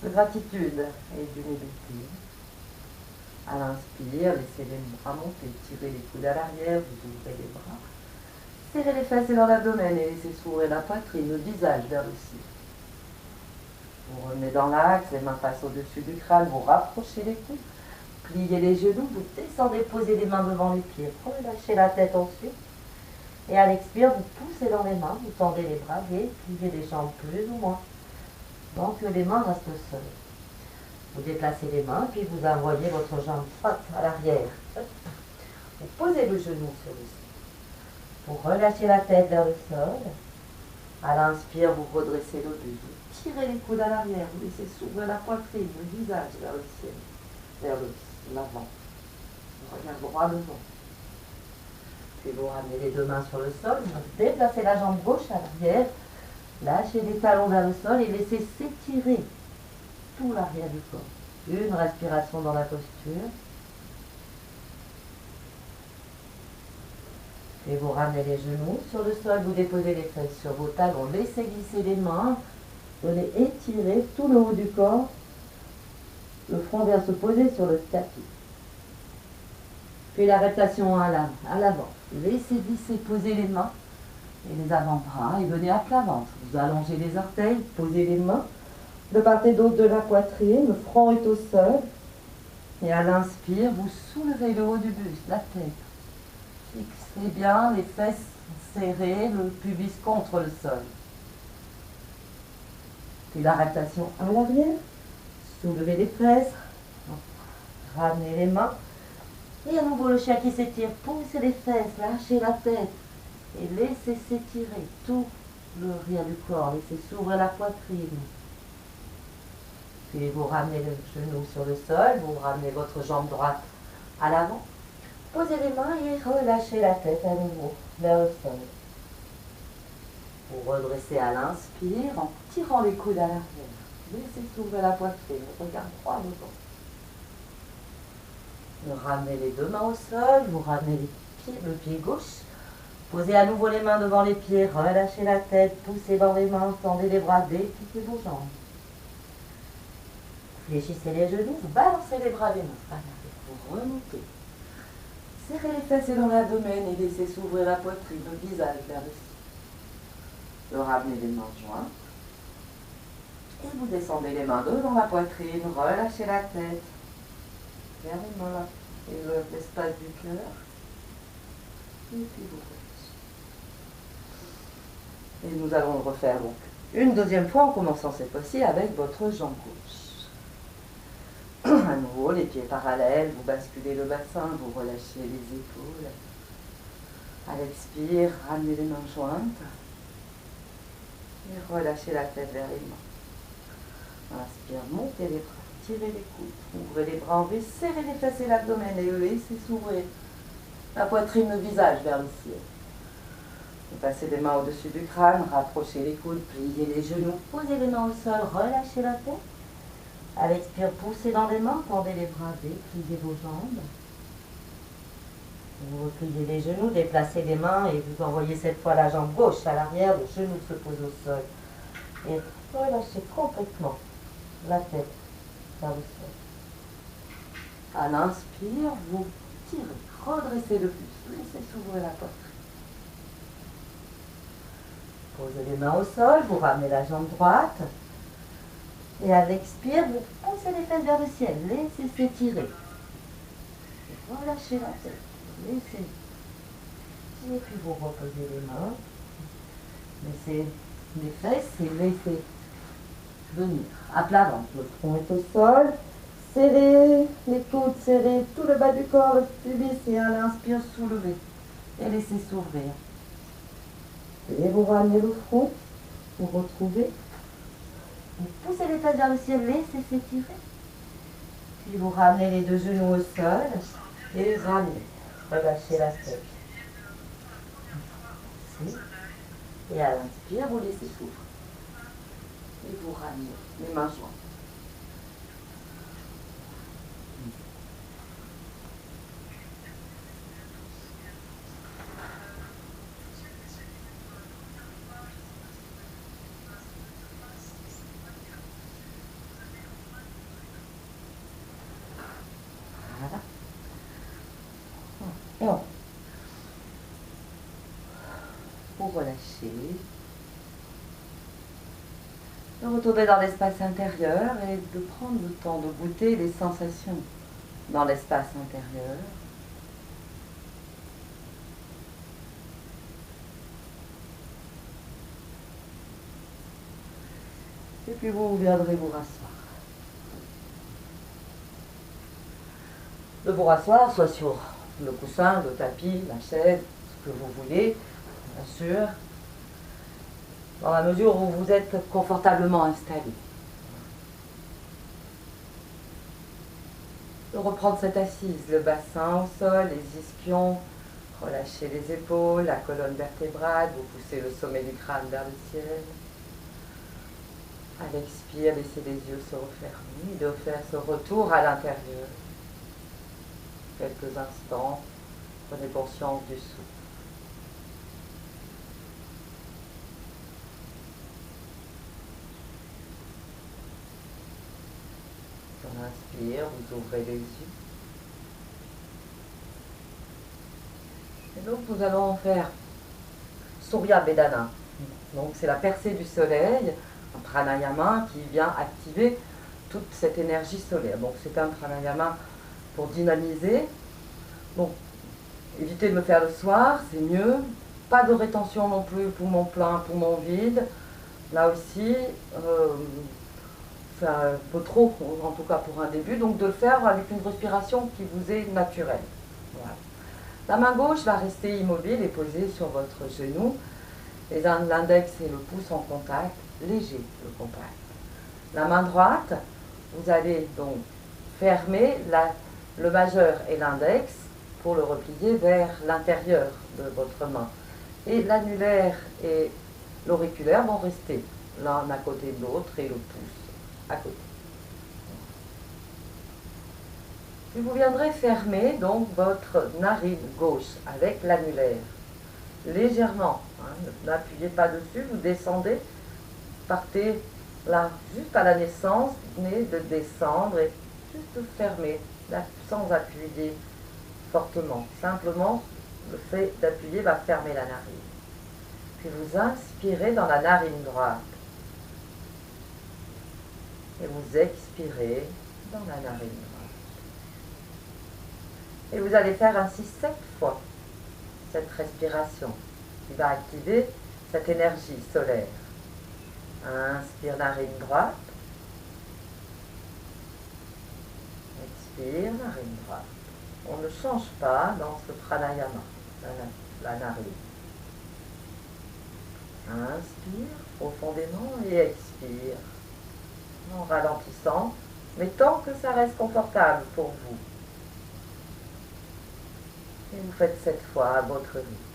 de gratitude et d'humilité. À l'inspire, laissez les bras monter, tirez les coudes à l'arrière, vous ouvrez les bras. Serrez les fesses dans l'abdomen et laissez s'ouvrir la poitrine, le visage vers le ciel. Vous revenez dans l'axe, les mains passent au-dessus du crâne, vous rapprochez les coudes, pliez les genoux, vous descendez, posez les mains devant les pieds, relâchez la tête ensuite. Et à l'expire, vous poussez dans les mains, vous tendez les bras et pliez les jambes plus ou moins. Donc les mains restent seules. Vous déplacez les mains, puis vous envoyez votre jambe droite à l'arrière. Vous posez le genou sur le sol. Vous relâchez la tête vers le sol. À l'inspire, vous redressez le buste. Vous tirez les coudes à l'arrière. Vous laissez s'ouvrir la poitrine, le visage vers le ciel, vers l'avant. Regard droit devant. Puis vous ramenez les deux mains sur le sol. Vous déplacez la jambe gauche à l'arrière. Lâchez les talons vers le sol et laissez s'étirer tout l'arrière du corps. Une respiration dans la posture. Et vous ramenez les genoux sur le sol, vous déposez les fesses sur vos talons, laissez glisser les mains, venez étirer tout le haut du corps. Le front vient se poser sur le tapis. Puis la rotation à l'avant. Laissez glisser, posez les mains et les avant-bras et venez à plat ventre. Vous allongez les orteils, posez les mains de part et d'autre de la poitrine, le front est au sol. Et à l'inspire, vous soulevez le haut du buste, la tête. Fixez bien les fesses serrées, le pubis contre le sol. Puis la rotation à l'arrière. Soulevez les fesses. Ramenez les mains. Et à nouveau le chien qui s'étire. Poussez les fesses, lâchez la tête. Et laissez s'étirer tout le arrière du corps. Laissez s'ouvrir la poitrine. Puis vous ramenez le genou sur le sol. Vous ramenez votre jambe droite à l'avant. Posez les mains et relâchez la tête à nouveau vers le sol. Vous redressez à l'inspire en tirant les coudes à l'arrière. Laissez s'ouvrir la poitrine, regard droit devant. Vous ramenez les deux mains au sol, vous ramenez le pied gauche. Posez à nouveau les mains devant les pieds, relâchez la tête, poussez dans les mains, tendez les bras, dépliez vos jambes. Fléchissez les genoux, vous balancez les bras des mains. Vous remontez. Serrez les fesses dans l'abdomen et laissez s'ouvrir la poitrine, le visage vers le ciel. Vous ramenez les mains jointes. Et vous descendez les mains devant la poitrine, relâchez la tête vers les mains et l'espace du cœur. Et puis vous relâchez. Et nous allons le refaire donc une deuxième fois en commençant cette fois-ci avec votre jambe gauche. À nouveau, les pieds parallèles, vous basculez le bassin, vous relâchez les épaules. À l'expire, ramenez les mains jointes. Et relâchez la tête vers les mains. Inspire, montez les bras, tirez les coudes, ouvrez les bras en V, serrez les fesses et l'abdomen et laissez s'ouvrir la poitrine, le visage vers le ciel. Vous passez les mains au-dessus du crâne, rapprochez les coudes, pliez les genoux, posez les mains au sol, relâchez la tête. À l'expire, poussez dans les mains, tendez les bras, dépliez vos jambes. Vous repliez les genoux, déplacez les mains et vous envoyez cette fois la jambe gauche à l'arrière, le genou se pose au sol. Et relâchez complètement la tête vers le sol. À l'inspire, vous tirez, redressez le buste, laissez s'ouvrir la poitrine. Posez les mains au sol, vous ramenez la jambe droite. Et à l'expire, vous poussez les fesses vers le ciel, laissez s'étirer. Relâchez la tête, laissez. Et puis vous reposez les mains. Laissez les fesses et laissez venir à plat ventre. Le front est au sol. Serrez les coudes, serrez tout le bas du corps, le pubis et à l'inspire, soulevez. Et laissez s'ouvrir. Et vous ramenez le front, vous retrouvez. Vous poussez les fesses vers le ciel, laissez s'étirer. Puis vous ramenez les deux genoux au sol et ramenez. Relâchez la tête. Et à l'inspire, vous laissez s'ouvrir. Et vous ramenez les mains jointes. Et pour relâcher, de retourner dans l'espace intérieur et de prendre le temps de goûter les sensations dans l'espace intérieur. Et puis vous viendrez vous rasseoir. De vous rasseoir, soit sur le coussin, le tapis, la chaise, ce que vous voulez, bien sûr, dans la mesure où vous êtes confortablement installé. De reprendre cette assise, le bassin au sol, les ischions, relâchez les épaules, la colonne vertébrale, vous poussez le sommet du crâne vers le ciel. À l'expire, laissez les yeux se refermer, de faire ce retour à l'intérieur. Quelques instants, prenez conscience du souffle. On inspire, vous ouvrez les yeux. Et donc nous allons faire Surya Vedana. Donc c'est la percée du soleil, un pranayama qui vient activer toute cette énergie solaire. Donc c'est un pranayama pour dynamiser. Donc évitez de le faire le soir, c'est mieux. Pas de rétention non plus, poumon plein, poumon vide. Là aussi, c'est un peu trop, en tout cas pour un début, donc de le faire avec une respiration qui vous est naturelle. Voilà. La main gauche va rester immobile et posée sur votre genou. L'index et le pouce en contact, léger le contact. La main droite, vous allez donc fermer le majeur et l'index pour le replier vers l'intérieur de votre main. Et l'annulaire et l'auriculaire vont rester l'un à côté de l'autre et le pouce à côté. Puis vous viendrez fermer donc votre narine gauche avec l'annulaire. Légèrement, hein, n'appuyez pas dessus, vous descendez, partez là, juste à la naissance, venez de descendre et juste fermer, là, sans appuyer fortement. Simplement, le fait d'appuyer va fermer la narine. Puis vous inspirez dans la narine droite. Et vous expirez dans la narine droite. Et vous allez faire ainsi 7 fois cette respiration qui va activer cette énergie solaire. Inspire narine droite. Expire narine droite. On ne change pas dans ce pranayama, la narine. Inspire profondément et expire en ralentissant, mais tant que ça reste confortable pour vous. Et vous faites 7 fois à votre rythme.